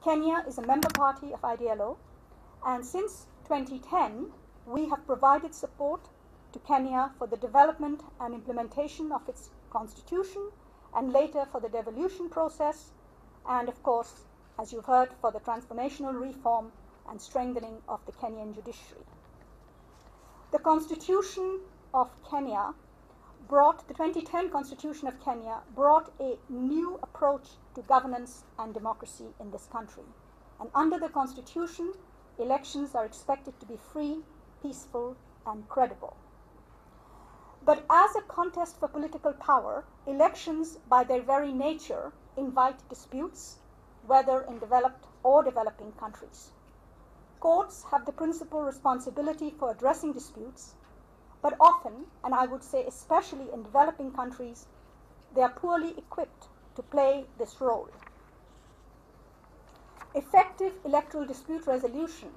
Kenya is a member party of IDLO, and since 2010, we have provided support to Kenya for the development and implementation of its constitution, and later for the devolution process, and of course, as you've heard, for the transformational reform and strengthening of the Kenyan judiciary. The Constitution of Kenya the 2010 Constitution of Kenya brought a new approach to governance and democracy in this country. And under the Constitution, elections are expected to be free, peaceful, and credible. But as a contest for political power, elections by their very nature invite disputes, whether in developed or developing countries. Courts have the principal responsibility for addressing disputes, but often, and I would say especially in developing countries, they are poorly equipped to play this role. Effective electoral dispute resolution,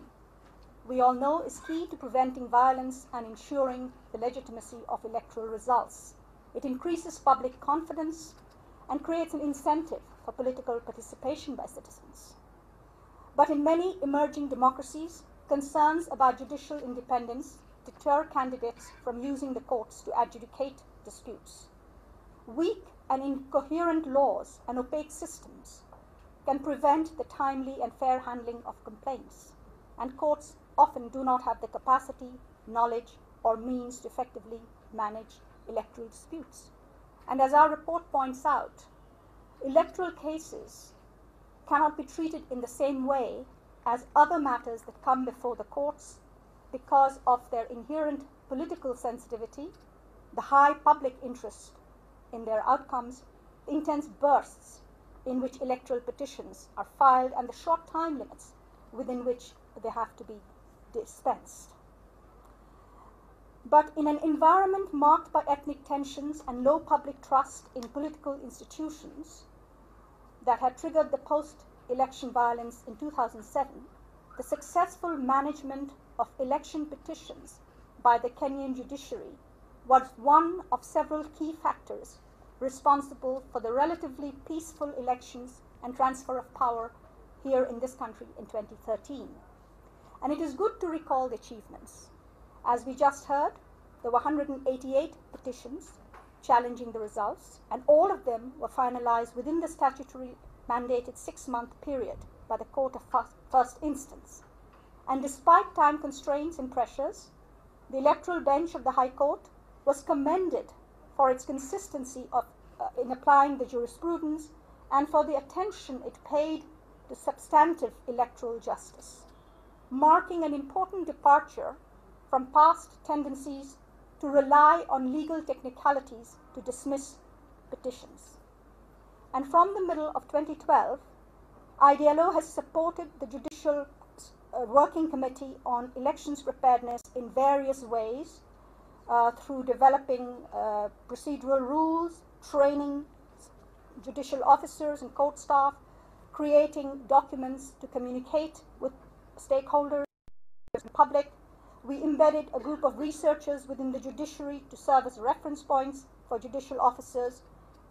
we all know, is key to preventing violence and ensuring the legitimacy of electoral results. It increases public confidence and creates an incentive for political participation by citizens. But in many emerging democracies, concerns about judicial independence deter candidates from using the courts to adjudicate disputes. Weak and incoherent laws and opaque systems can prevent the timely and fair handling of complaints, and courts often do not have the capacity, knowledge, or means to effectively manage electoral disputes. And as our report points out, electoral cases cannot be treated in the same way as other matters that come before the courts because of their inherent political sensitivity, the high public interest in their outcomes, the intense bursts in which electoral petitions are filed, and the short time limits within which they have to be dispensed. But in an environment marked by ethnic tensions and low public trust in political institutions that had triggered the post-election violence in 2007, the successful management of election petitions by the Kenyan judiciary was one of several key factors responsible for the relatively peaceful elections and transfer of power here in this country in 2013. And it is good to recall the achievements. As we just heard, there were 188 petitions challenging the results, and all of them were finalized within the statutory mandated 6-month period by the Court of First Instance. And despite time constraints and pressures, the electoral bench of the High Court was commended for its consistency in applying the jurisprudence and for the attention it paid to substantive electoral justice, marking an important departure from past tendencies to rely on legal technicalities to dismiss petitions. And from the middle of 2012, IDLO has supported the Judicial Working Committee on Elections Preparedness in various ways through developing procedural rules, training judicial officers and court staff, creating documents to communicate with stakeholders and the public. We embedded a group of researchers within the judiciary to serve as reference points for judicial officers,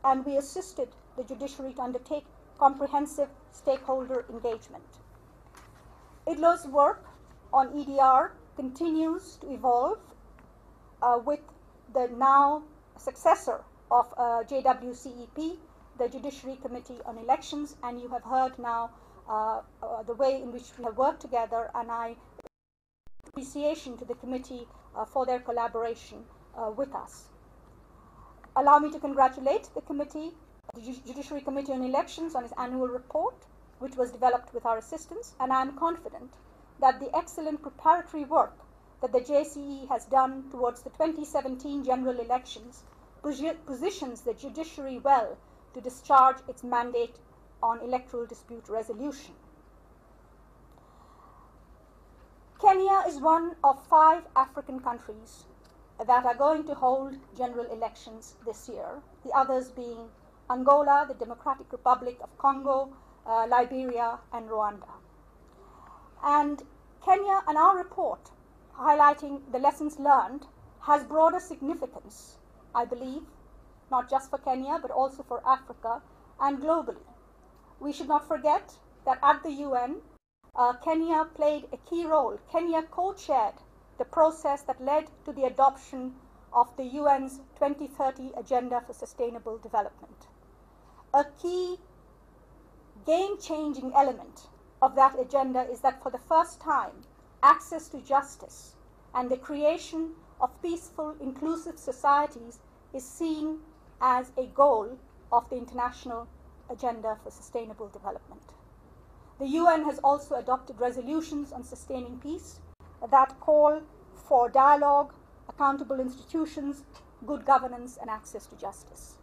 and we assisted the judiciary to undertake comprehensive stakeholder engagement. IDLO's work on EDR continues to evolve with the now successor of JWCEP, the Judiciary Committee on Elections, and you have heard now the way in which we have worked together, and I appreciation to the committee for their collaboration with us. Allow me to congratulate the committee, the Judiciary Committee on Elections, on its annual report, which was developed with our assistance, and I am confident that the excellent preparatory work that the JCE has done towards the 2017 general elections positions the judiciary well to discharge its mandate on electoral dispute resolution. Kenya is one of 5 African countries that are going to hold general elections this year, the others being Angola, the Democratic Republic of Congo, Liberia, and Rwanda. And Kenya, and our report highlighting the lessons learned, has broader significance, I believe, not just for Kenya, but also for Africa and globally. We should not forget that at the UN, Kenya played a key role. Kenya co-chaired the process that led to the adoption of the UN's 2030 Agenda for Sustainable Development. A key game-changing element of that agenda is that for the first time, access to justice and the creation of peaceful, inclusive societies is seen as a goal of the International Agenda for Sustainable Development. The UN has also adopted resolutions on sustaining peace that call for dialogue, accountable institutions, good governance, and access to justice.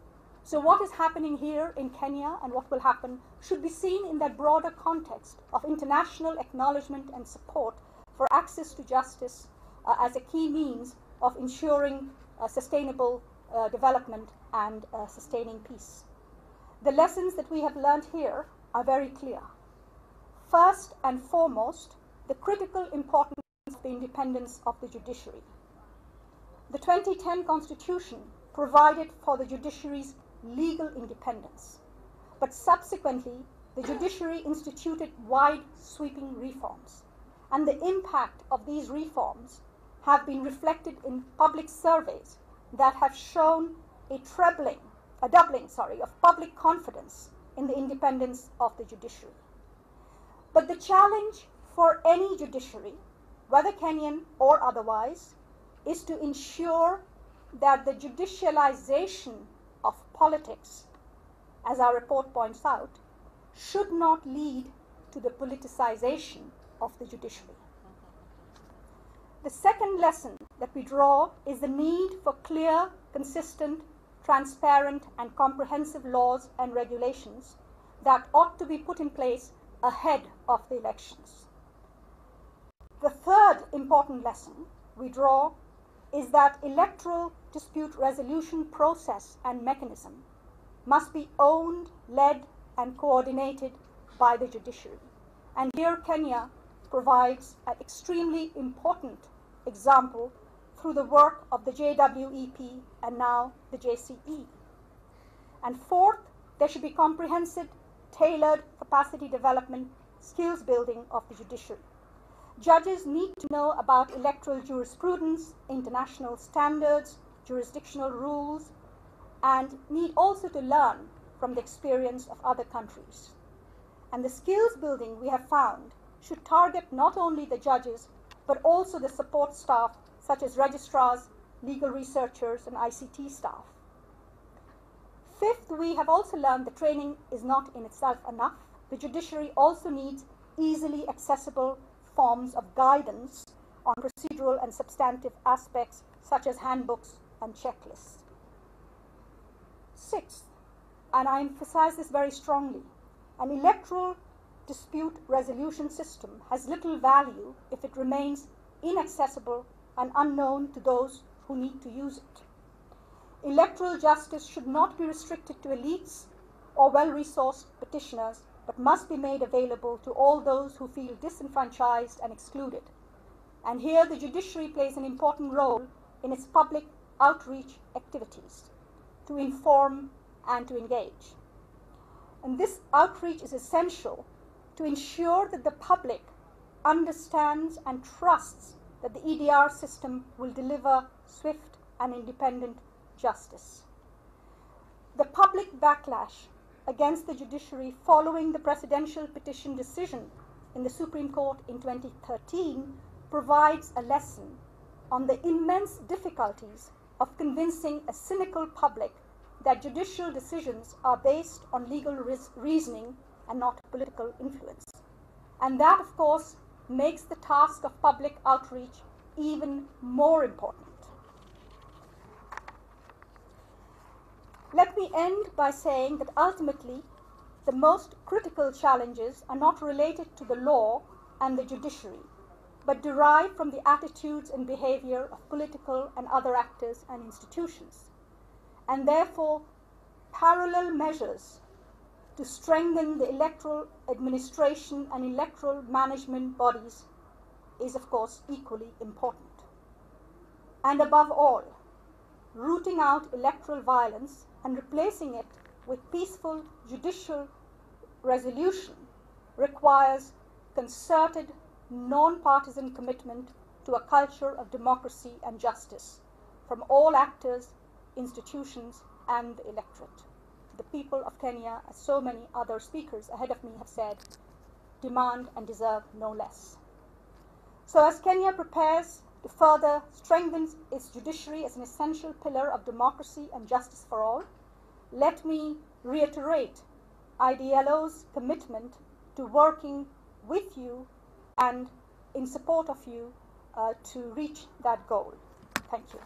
So what is happening here in Kenya and what will happen should be seen in that broader context of international acknowledgement and support for access to justice as a key means of ensuring sustainable development and sustaining peace. The lessons that we have learned here are very clear. First and foremost, the critical importance of the independence of the judiciary. The 2010 Constitution provided for the judiciary's legal independence, but subsequently the judiciary instituted wide sweeping reforms, and the impact of these reforms have been reflected in public surveys that have shown a doubling of public confidence in the independence of the judiciary. But the challenge for any judiciary, whether Kenyan or otherwise, is to ensure that the judicialization of politics, as our report points out, should not lead to the politicization of the judiciary. The second lesson that we draw is the need for clear, consistent, transparent, and comprehensive laws and regulations that ought to be put in place ahead of the elections. The third important lesson we draw is that electoral dispute resolution process and mechanism must be owned, led, and coordinated by the judiciary. And here Kenya provides an extremely important example through the work of the JWEP and now the JCE. And fourth, there should be comprehensive, tailored capacity development, skills building of the judiciary. Judges need to know about electoral jurisprudence, international standards, jurisdictional rules, and need also to learn from the experience of other countries. And the skills building we have found should target not only the judges, but also the support staff such as registrars, legal researchers, and ICT staff. Fifth, we have also learned that training is not in itself enough. The judiciary also needs easily accessible forms of guidance on procedural and substantive aspects such as handbooks and checklists. Sixth, and I emphasize this very strongly, an electoral dispute resolution system has little value if it remains inaccessible and unknown to those who need to use it. Electoral justice should not be restricted to elites or well-resourced petitioners, but must be made available to all those who feel disenfranchised and excluded. And here the judiciary plays an important role in its public outreach activities to inform and to engage. And this outreach is essential to ensure that the public understands and trusts that the EDR system will deliver swift and independent justice. The public backlash against the judiciary following the presidential petition decision in the Supreme Court in 2013 provides a lesson on the immense difficulties of convincing a cynical public that judicial decisions are based on legal reasoning and not political influence. And that, of course, makes the task of public outreach even more important. Let me end by saying that ultimately, the most critical challenges are not related to the law and the judiciary, but derive from the attitudes and behavior of political and other actors and institutions. And therefore, parallel measures to strengthen the electoral administration and electoral management bodies is, of course, equally important. And above all, rooting out electoral violence and replacing it with peaceful judicial resolution requires concerted, non-partisan commitment to a culture of democracy and justice from all actors, institutions, and the electorate. The people of Kenya, as so many other speakers ahead of me have said, demand and deserve no less. So as Kenya prepares to further strengthen its judiciary as an essential pillar of democracy and justice for all, let me reiterate IDLO's commitment to working with you and in support of you to reach that goal. Thank you.